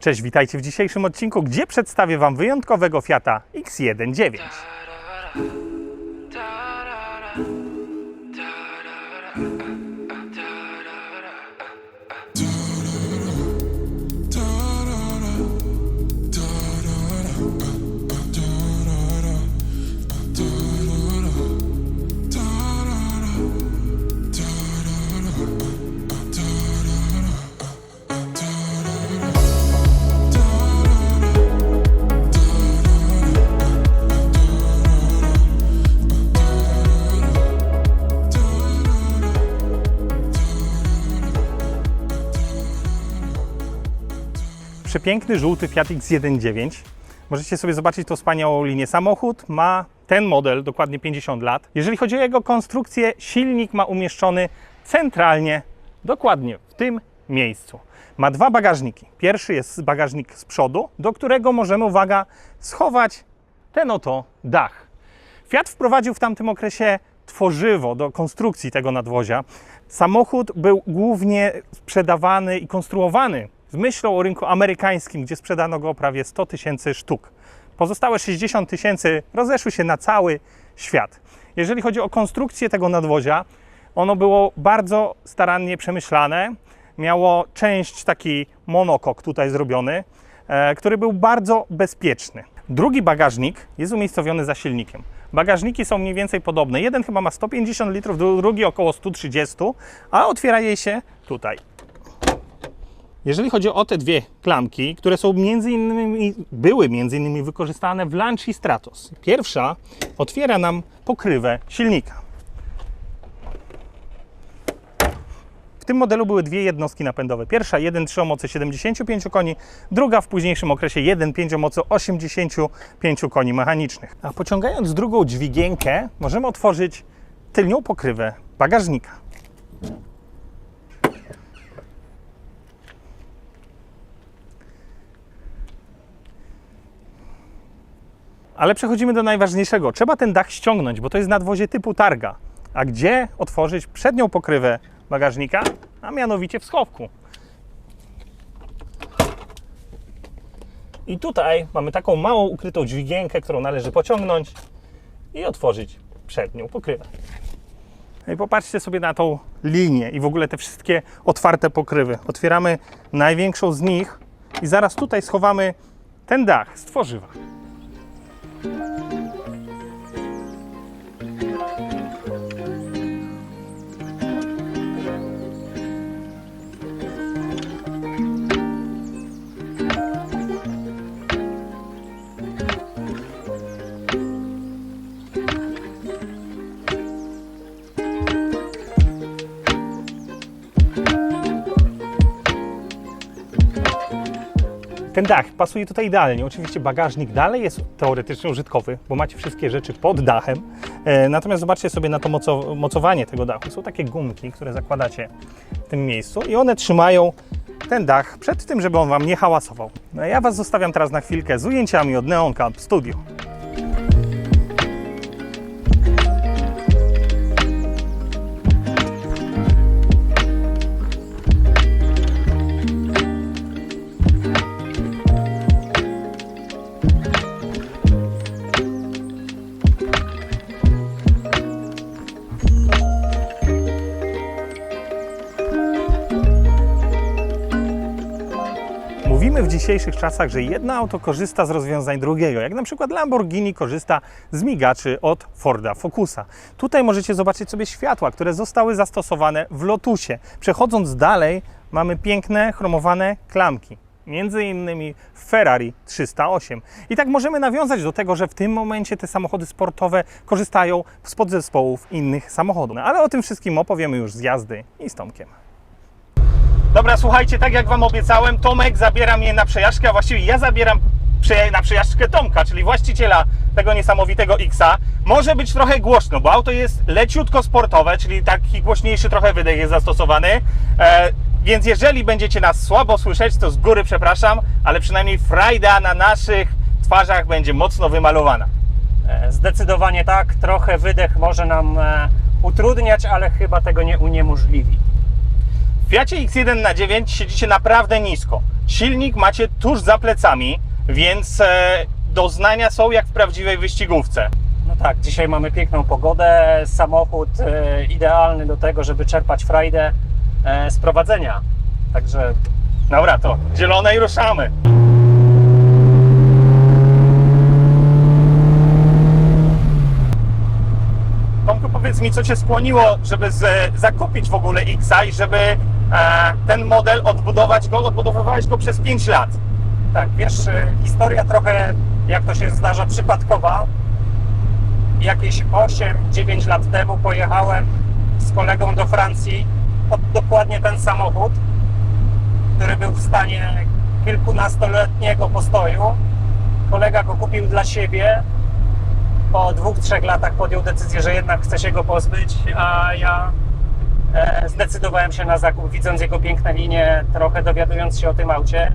Cześć, witajcie w dzisiejszym odcinku, gdzie przedstawię Wam wyjątkowego Fiata X1.9. Przepiękny, żółty Fiat X1.9. Możecie sobie zobaczyć tą wspaniałą linię. Samochód ma ten model dokładnie 50 lat. Jeżeli chodzi o jego konstrukcję, silnik ma umieszczony centralnie, dokładnie w tym miejscu. Ma dwa bagażniki. Pierwszy jest bagażnik z przodu, do którego możemy, uwaga, schować ten oto dach. Fiat wprowadził w tamtym okresie tworzywo do konstrukcji tego nadwozia. Samochód był głównie sprzedawany i konstruowany z myślą o rynku amerykańskim, gdzie sprzedano go prawie 100 000 sztuk. Pozostałe 60 000 rozeszły się na cały świat. Jeżeli chodzi o konstrukcję tego nadwozia, ono było bardzo starannie przemyślane. Miało część taki monokok tutaj zrobiony, który był bardzo bezpieczny. Drugi bagażnik jest umiejscowiony za silnikiem. Bagażniki są mniej więcej podobne. Jeden chyba ma 150 litrów, drugi około 130, a otwiera jej się tutaj. Jeżeli chodzi o te dwie klamki, które są były między innymi wykorzystane w Lancia Stratos. Pierwsza otwiera nam pokrywę silnika. W tym modelu były dwie jednostki napędowe. Pierwsza 1.3 o mocy 75 koni, druga w późniejszym okresie 1.5 o mocy 85 koni mechanicznych. A pociągając drugą dźwigienkę, możemy otworzyć tylnią pokrywę bagażnika. Ale przechodzimy do najważniejszego. Trzeba ten dach ściągnąć, bo to jest nadwozie typu targa. A gdzie otworzyć przednią pokrywę bagażnika? A mianowicie w schowku. I tutaj mamy taką małą ukrytą dźwigienkę, którą należy pociągnąć i otworzyć przednią pokrywę. No i popatrzcie sobie na tą linię i w ogóle te wszystkie otwarte pokrywy. Otwieramy największą z nich i zaraz tutaj schowamy ten dach z tworzywa. Ten dach pasuje tutaj idealnie. Oczywiście bagażnik dalej jest teoretycznie użytkowy, bo macie wszystkie rzeczy pod dachem. Natomiast zobaczcie sobie na to mocowanie tego dachu. Są takie gumki, które zakładacie w tym miejscu i one trzymają ten dach przed tym, żeby on Wam nie hałasował. No, ja Was zostawiam teraz na chwilkę z ujęciami od Neon Camp Studio. Mówimy w dzisiejszych czasach, że jedno auto korzysta z rozwiązań drugiego, jak na przykład Lamborghini korzysta z migaczy od Forda Focusa. Tutaj możecie zobaczyć sobie światła, które zostały zastosowane w Lotusie. Przechodząc dalej, mamy piękne, chromowane klamki, między innymi w Ferrari 308. I tak możemy nawiązać do tego, że w tym momencie te samochody sportowe korzystają z podzespołów innych samochodów. Ale o tym wszystkim opowiemy już z jazdy i z Tomkiem. Dobra, słuchajcie, tak jak Wam obiecałem, Tomek zabiera mnie na przejażdżkę, a właściwie ja zabieram na przejażdżkę Tomka, czyli właściciela tego niesamowitego X-a. Może być trochę głośno, bo auto jest leciutko sportowe, czyli taki głośniejszy trochę wydech jest zastosowany. Więc jeżeli będziecie nas słabo słyszeć, to z góry przepraszam, ale przynajmniej frajda na naszych twarzach będzie mocno wymalowana. Zdecydowanie tak, trochę wydech może nam utrudniać, ale chyba tego nie uniemożliwi. W Fiacie X1 na 9 siedzicie naprawdę nisko. Silnik macie tuż za plecami, więc doznania są jak w prawdziwej wyścigówce. No tak, dzisiaj mamy piękną pogodę, samochód idealny do tego, żeby czerpać frajdę z prowadzenia. Także Dobra, to zielone i ruszamy. Tomku, powiedz mi, co Cię skłoniło, żeby zakupić w ogóle X-a i żeby ten model odbudowywałeś go przez 5 lat. tak, wiesz, historia trochę, jak to się zdarza, przypadkowa. Jakieś 8-9 lat temu pojechałem z kolegą do Francji pod dokładnie ten samochód, który był w stanie kilkunastoletniego postoju. Kolega go kupił dla siebie. Po 2-3 latach podjął decyzję, że jednak chce się go pozbyć, a ja zdecydowałem się na zakup, widząc jego piękne linie, trochę dowiadując się o tym aucie.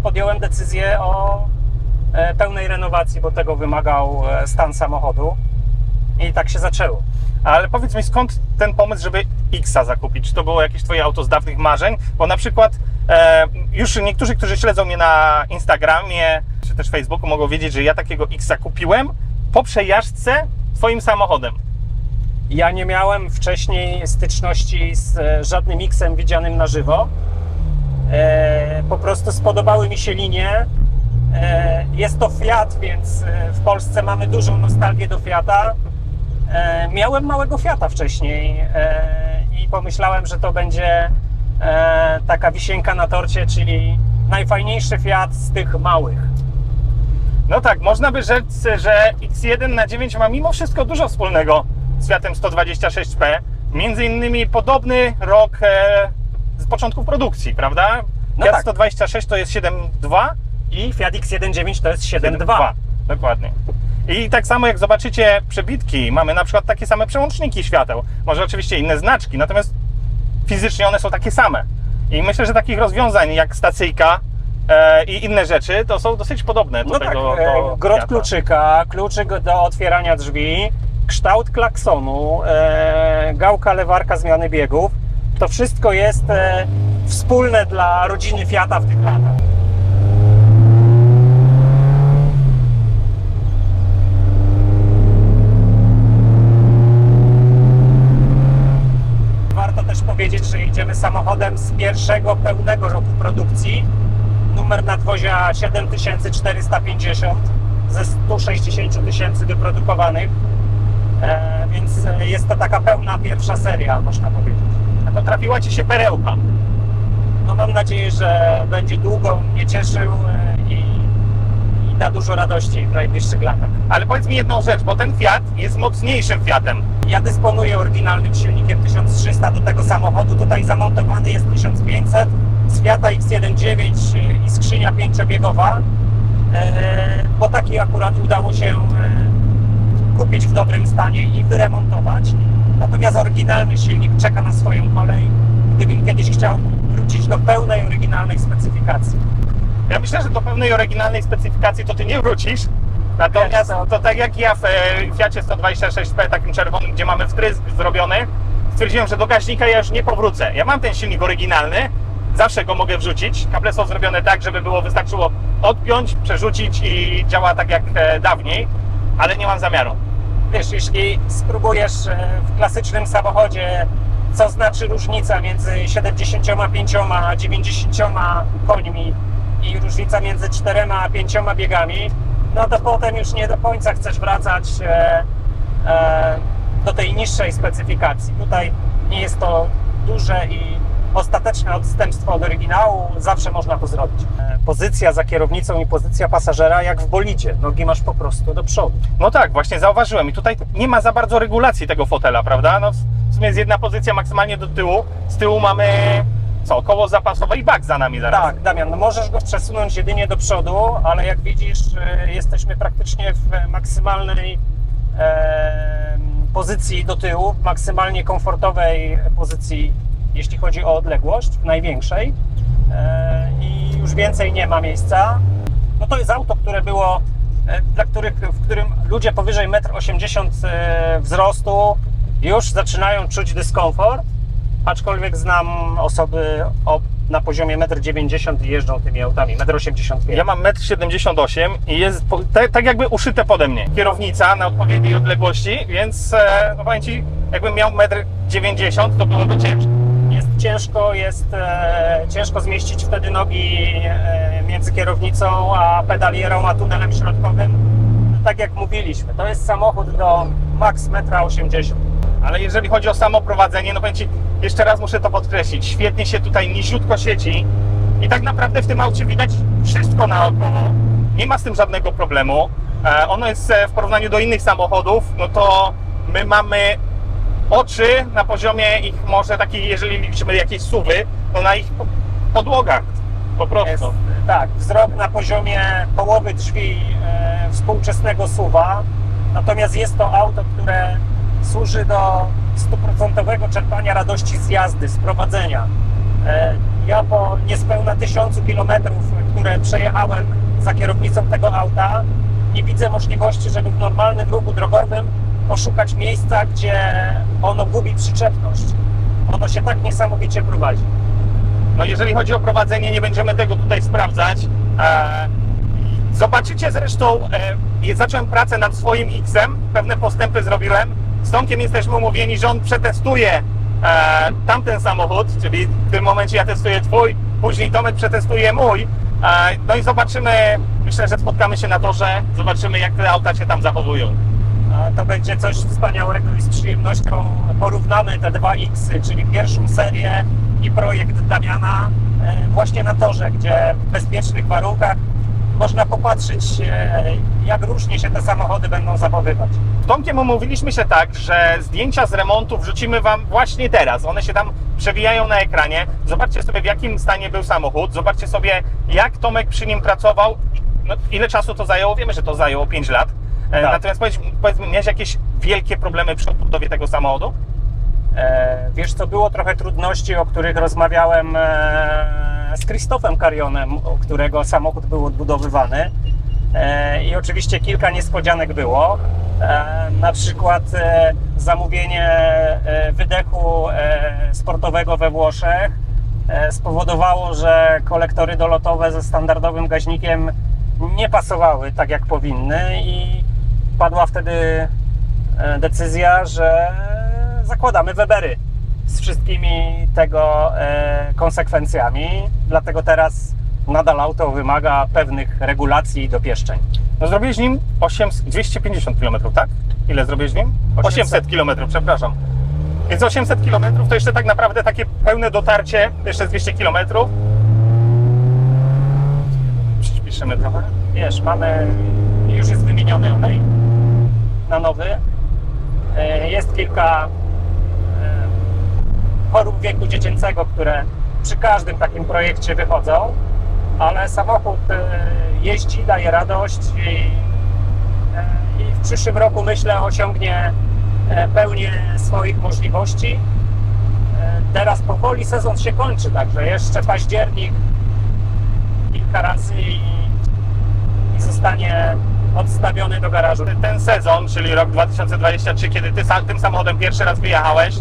Podjąłem decyzję o pełnej renowacji, bo tego wymagał stan samochodu. I tak się zaczęło. Ale powiedz mi, skąd ten pomysł, żeby X-a zakupić? Czy to było jakieś Twoje auto z dawnych marzeń? Bo na przykład już niektórzy, którzy śledzą mnie na Instagramie czy też Facebooku, mogą wiedzieć, że ja takiego X-a kupiłem po przejażdżce Twoim samochodem. Ja nie miałem wcześniej styczności z żadnym X-em widzianym na żywo. Po prostu spodobały mi się linie. Jest to Fiat, więc w Polsce mamy dużą nostalgię do Fiata. Miałem małego Fiata wcześniej i pomyślałem, że to będzie taka wisienka na torcie, czyli najfajniejszy Fiat z tych małych. No tak, można by rzec, że X1 na 9 ma mimo wszystko dużo wspólnego z Fiatem 126P. Między innymi podobny rok z początków produkcji, prawda? No Fiat tak. 126 to jest 7.2 I Fiat X1.9 to jest 7.2. Dokładnie. I tak samo jak zobaczycie przebitki, mamy na przykład takie same przełączniki świateł. Może oczywiście inne znaczki, natomiast fizycznie one są takie same. I myślę, że takich rozwiązań jak stacyjka i inne rzeczy to są dosyć podobne do No tak, tego. Do grot Fiata. kluczyka, kluczyk do otwierania drzwi, kształt klaksonu, gałka lewarka zmiany biegów. To wszystko jest wspólne dla rodziny Fiata w tych latach. Warto też powiedzieć, że jedziemy samochodem z pierwszego pełnego roku produkcji. Numer nadwozia 7450 ze 160 tysięcy wyprodukowanych, więc jest to taka pełna pierwsza seria, można powiedzieć. A to trafiła Ci się perełka. No mam nadzieję, że będzie długo mnie cieszył i da dużo radości w najbliższych latach. Ale powiedz mi jedną rzecz, bo ten Fiat jest mocniejszym Fiatem. Ja dysponuję oryginalnym silnikiem 1300 do tego samochodu. Tutaj zamontowany jest 1500 z Fiata X1.9 i skrzynia 5-biegowa, bo taki akurat udało się kupić w dobrym stanie i wyremontować. Natomiast oryginalny silnik czeka na swoją kolej, gdybym kiedyś chciał wrócić do pełnej, oryginalnej specyfikacji. Ja myślę, że do pełnej oryginalnej specyfikacji to Ty nie wrócisz. Natomiast to tak jak ja w Fiacie 126P, takim czerwonym, gdzie mamy wtrysk zrobiony, stwierdziłem, że do gaźnika ja już nie powrócę. Ja mam ten silnik oryginalny, zawsze go mogę wrzucić. Kable są zrobione tak, żeby wystarczyło odpiąć, przerzucić i działa tak jak dawniej, ale nie mam zamiaru. Wiesz, jeśli spróbujesz w klasycznym samochodzie, co znaczy różnica między 75 a 90 końmi i różnica między 4 a 5 biegami, no to potem już nie do końca chcesz wracać do tej niższej specyfikacji. Tutaj nie jest to duże i ostateczne odstępstwo od oryginału, zawsze można to zrobić. Pozycja za kierownicą i pozycja pasażera jak w bolidzie, nogi masz po prostu do przodu. No tak, właśnie zauważyłem i tutaj nie ma za bardzo regulacji tego fotela, prawda? No w sumie jest jedna pozycja maksymalnie do tyłu, z tyłu mamy koło zapasowe i bak za nami zaraz. Tak, Damian, no możesz go przesunąć jedynie do przodu, ale jak widzisz, jesteśmy praktycznie w maksymalnej pozycji do tyłu, w maksymalnie komfortowej pozycji, jeśli chodzi o odległość, w największej, i już więcej nie ma miejsca. No to jest auto, które było, w którym ludzie powyżej 1,80 m wzrostu już zaczynają czuć dyskomfort. Aczkolwiek znam osoby na poziomie 1,90 m i jeżdżą tymi autami, 1,85 m. Ja mam 1,78 m i jest tak jakby uszyte pode mnie. Kierownica na odpowiedniej odległości, więc no powiem Ci, jakbym miał 1,90 m, to byłoby ciężko. Jest ciężko zmieścić wtedy nogi między kierownicą a pedalierą, a tunelem środkowym. Tak jak mówiliśmy, to jest samochód do max 1,80 m. Ale jeżeli chodzi o samo prowadzenie, no powiem Ci, jeszcze raz muszę to podkreślić, świetnie się tutaj niziutko sieci i tak naprawdę w tym aucie widać wszystko naokoło. Nie ma z tym żadnego problemu. Ono jest w porównaniu do innych samochodów, no to my mamy oczy na poziomie ich może takiej, jeżeli liczymy jakieś SUV-y, to na ich podłogach po prostu. Jest, tak, wzrok na poziomie połowy drzwi współczesnego SUV-a, natomiast jest to auto, które służy do 100% czerpania radości z jazdy, z prowadzenia. Ja po niespełna 1000 km, które przejechałem za kierownicą tego auta, nie widzę możliwości, żeby w normalnym ruchu drogowym poszukać miejsca, gdzie ono gubi przyczepność. Ono się tak niesamowicie prowadzi. No jeżeli chodzi o prowadzenie, nie będziemy tego tutaj sprawdzać. Zobaczycie zresztą, zacząłem pracę nad swoim X-em, pewne postępy zrobiłem. Z Tomkiem jesteśmy umówieni, że on przetestuje tamten samochód, czyli w tym momencie ja testuję twój, później Tomek przetestuje mój. No i zobaczymy, myślę, że spotkamy się na torze, zobaczymy jak te auta się tam zachowują. To będzie coś wspaniałego i z przyjemnością porównamy te dwa X-y, czyli pierwszą serię i projekt Damiana właśnie na torze, gdzie w bezpiecznych warunkach można popatrzeć, jak różnie się te samochody będą zachowywać. Z Tomkiem umówiliśmy się tak, że zdjęcia z remontu wrzucimy Wam właśnie teraz. One się tam przewijają na ekranie. Zobaczcie sobie, w jakim stanie był samochód. Zobaczcie sobie, jak Tomek przy nim pracował. No, ile czasu to zajęło? Wiemy, że to zajęło 5 lat. Tak. Natomiast powiedz mi, miałeś jakieś wielkie problemy przy odbudowie tego samochodu? Wiesz co, było trochę trudności, o których rozmawiałem z Krzysztofem Karionem, u którego samochód był odbudowywany. I oczywiście kilka niespodzianek było. Na przykład zamówienie wydechu sportowego we Włoszech spowodowało, że kolektory dolotowe ze standardowym gaźnikiem nie pasowały tak jak powinny i padła wtedy decyzja, że zakładamy Webery z wszystkimi tego konsekwencjami, dlatego teraz nadal auto wymaga pewnych regulacji i dopieszczeń. No zrobiłeś nim 250 km, tak? Ile zrobiłeś nim? 800 km, przepraszam. Więc 800 km to jeszcze tak naprawdę takie pełne dotarcie, jeszcze z 200 km. Przyspieszymy trochę. Wiesz, już jest wymieniony olej na nowy. Jest kilka chorób wieku dziecięcego, które przy każdym takim projekcie wychodzą, ale samochód jeździ, daje radość i w przyszłym roku, myślę, osiągnie pełnię swoich możliwości. Teraz powoli sezon się kończy, także jeszcze październik kilka razy i zostanie odstawiony do garażu. Ten sezon, czyli rok 2023, kiedy ty tym samochodem pierwszy raz wyjechałeś,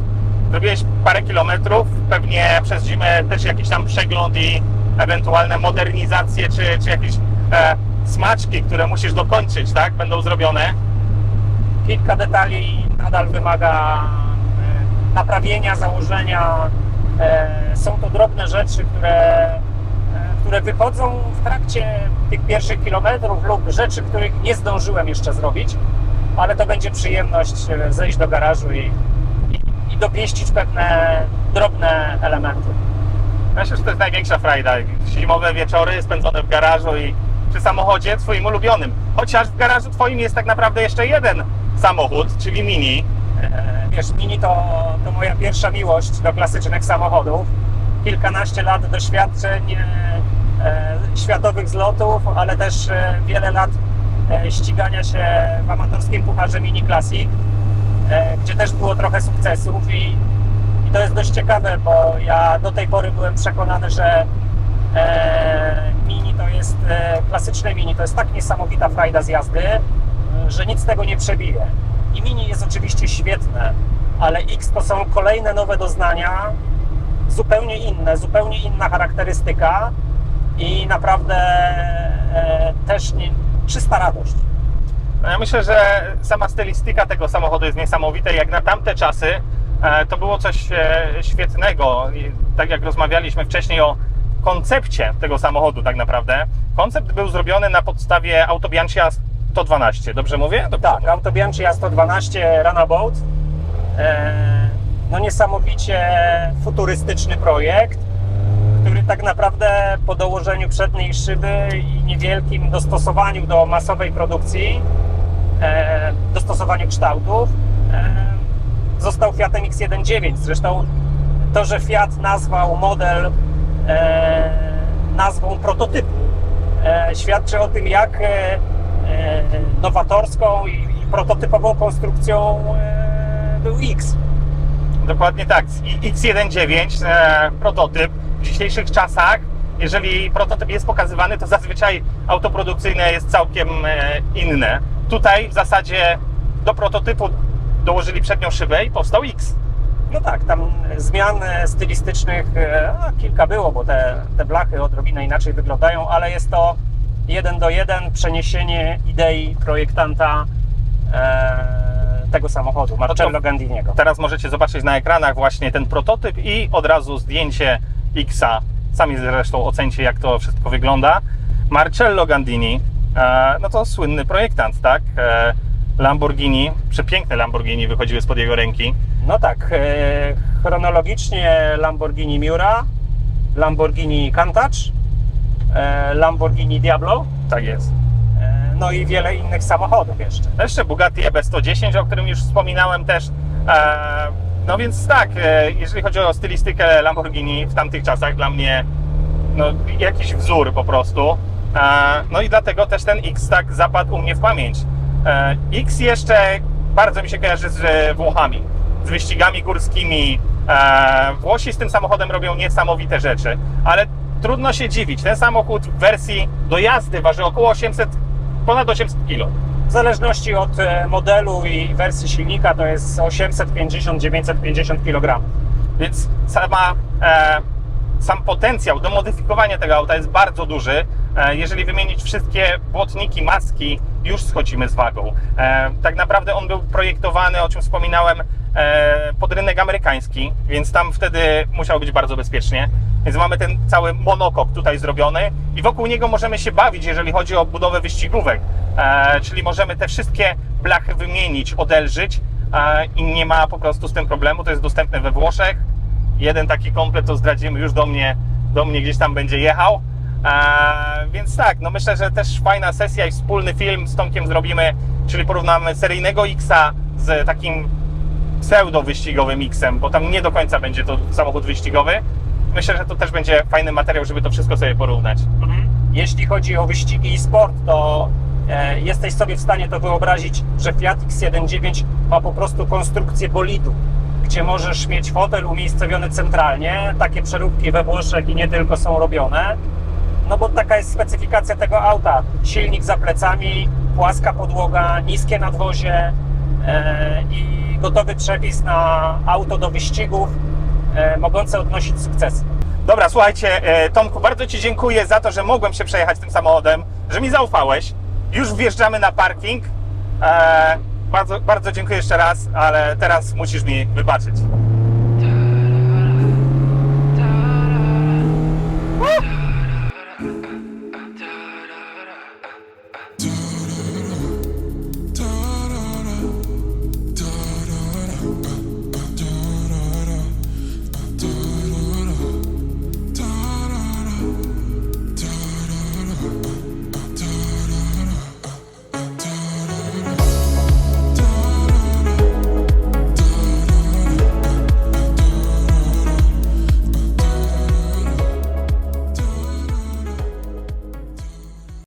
zrobiłeś parę kilometrów, pewnie przez zimę też jakiś tam przegląd i ewentualne modernizacje, czy jakieś smaczki, które musisz dokończyć, tak? Będą zrobione. Kilka detali nadal wymaga naprawienia, założenia. Są to drobne rzeczy, które wychodzą w trakcie tych pierwszych kilometrów lub rzeczy, których nie zdążyłem jeszcze zrobić, ale to będzie przyjemność zejść do garażu i dopieścić pewne drobne elementy. Myślę, że to jest największa frajda. Zimowe wieczory spędzone w garażu i przy samochodzie twoim ulubionym. Chociaż w garażu twoim jest tak naprawdę jeszcze jeden samochód, czyli Mini. Wiesz, Mini to moja pierwsza miłość do klasycznych samochodów. Kilkanaście lat doświadczeń, światowych zlotów, ale też wiele lat ścigania się w amatorskim pucharze Mini Classic, gdzie też było trochę sukcesów i to jest dość ciekawe, bo ja do tej pory byłem przekonany, że Mini to jest klasyczne Mini, to jest tak niesamowita frajda z jazdy, że nic tego nie przebije. I Mini jest oczywiście świetne, ale X to są kolejne nowe doznania, zupełnie inna charakterystyka i naprawdę też czysta radość. No ja myślę, że sama stylistyka tego samochodu jest niesamowita. Jak na tamte czasy to było coś świetnego. I tak jak rozmawialiśmy wcześniej o koncepcie tego samochodu tak naprawdę. Koncept był zrobiony na podstawie Autobianchia 112. Dobrze mówię? Dobrze Tak, mówię. Autobianchia 112 Runabout. No niesamowicie futurystyczny projekt, który tak naprawdę po dołożeniu przedniej szyby i niewielkim dostosowaniu do masowej produkcji, dostosowaniu kształtów, został Fiatem X1.9. Zresztą to, że Fiat nazwał model nazwą prototypu, świadczy o tym, jak nowatorską i prototypową konstrukcją był X. Dokładnie tak. X1.9 prototyp w dzisiejszych czasach, jeżeli prototyp jest pokazywany, to zazwyczaj autoprodukcyjne jest całkiem inne. Tutaj w zasadzie do prototypu dołożyli przednią szybę i powstał X. No tak, tam zmian stylistycznych kilka było, bo te blachy odrobinę inaczej wyglądają, ale jest to 1:1 przeniesienie idei projektanta tego samochodu, Marcello Gandiniego. Teraz możecie zobaczyć na ekranach właśnie ten prototyp i od razu zdjęcie X-a. Sami zresztą ocencie, jak to wszystko wygląda. Marcello Gandini, no to słynny projektant, tak? Lamborghini, przepiękne Lamborghini wychodziły spod jego ręki. No tak, chronologicznie Lamborghini Miura, Lamborghini Countach, Lamborghini Diablo, Tak jest. no i wiele innych samochodów jeszcze. Jeszcze Bugatti EB110, o którym już wspominałem też. No więc tak, jeżeli chodzi o stylistykę Lamborghini w tamtych czasach, dla mnie no, jakiś wzór po prostu. No i dlatego też ten X tak zapadł u mnie w pamięć. X jeszcze bardzo mi się kojarzy z Włochami, z wyścigami górskimi. Włosi z tym samochodem robią niesamowite rzeczy, ale trudno się dziwić. Ten samochód w wersji do jazdy waży około ponad 800 kg. W zależności od modelu i wersji silnika to jest 850-950 kg. Więc sam potencjał do modyfikowania tego auta jest bardzo duży. Jeżeli wymienić wszystkie błotniki, maski, już schodzimy z wagą. Tak naprawdę on był projektowany, o czym wspominałem, pod rynek amerykański, więc tam wtedy musiało być bardzo bezpiecznie. Więc mamy ten cały monokok tutaj zrobiony i wokół niego możemy się bawić, jeżeli chodzi o budowę wyścigówek. Czyli możemy te wszystkie blachy wymienić, odelżyć i nie ma po prostu z tym problemu. To jest dostępne we Włoszech. Jeden taki komplet to zdradzimy, już do mnie gdzieś tam będzie jechał. Więc tak, no myślę, że też fajna sesja i wspólny film z Tomkiem zrobimy, czyli porównamy seryjnego X-a z takim pseudo-wyścigowym X-em, bo tam nie do końca będzie to samochód wyścigowy. Myślę, że to też będzie fajny materiał, żeby to wszystko sobie porównać. Jeśli chodzi o wyścigi i sport, to jesteś sobie w stanie to wyobrazić, że Fiat X1.9 ma po prostu konstrukcję bolidu, gdzie możesz mieć fotel umiejscowiony centralnie. Takie przeróbki we Włoszech i nie tylko są robione. No bo taka jest specyfikacja tego auta. Silnik za plecami, płaska podłoga, niskie nadwozie i gotowy przepis na auto do wyścigów, mogące odnosić sukcesy. Dobra, słuchajcie, Tomku, bardzo Ci dziękuję za to, że mogłem się przejechać tym samochodem, że mi zaufałeś. Już wjeżdżamy na parking. Bardzo, bardzo dziękuję jeszcze raz, ale teraz musisz mi wybaczyć.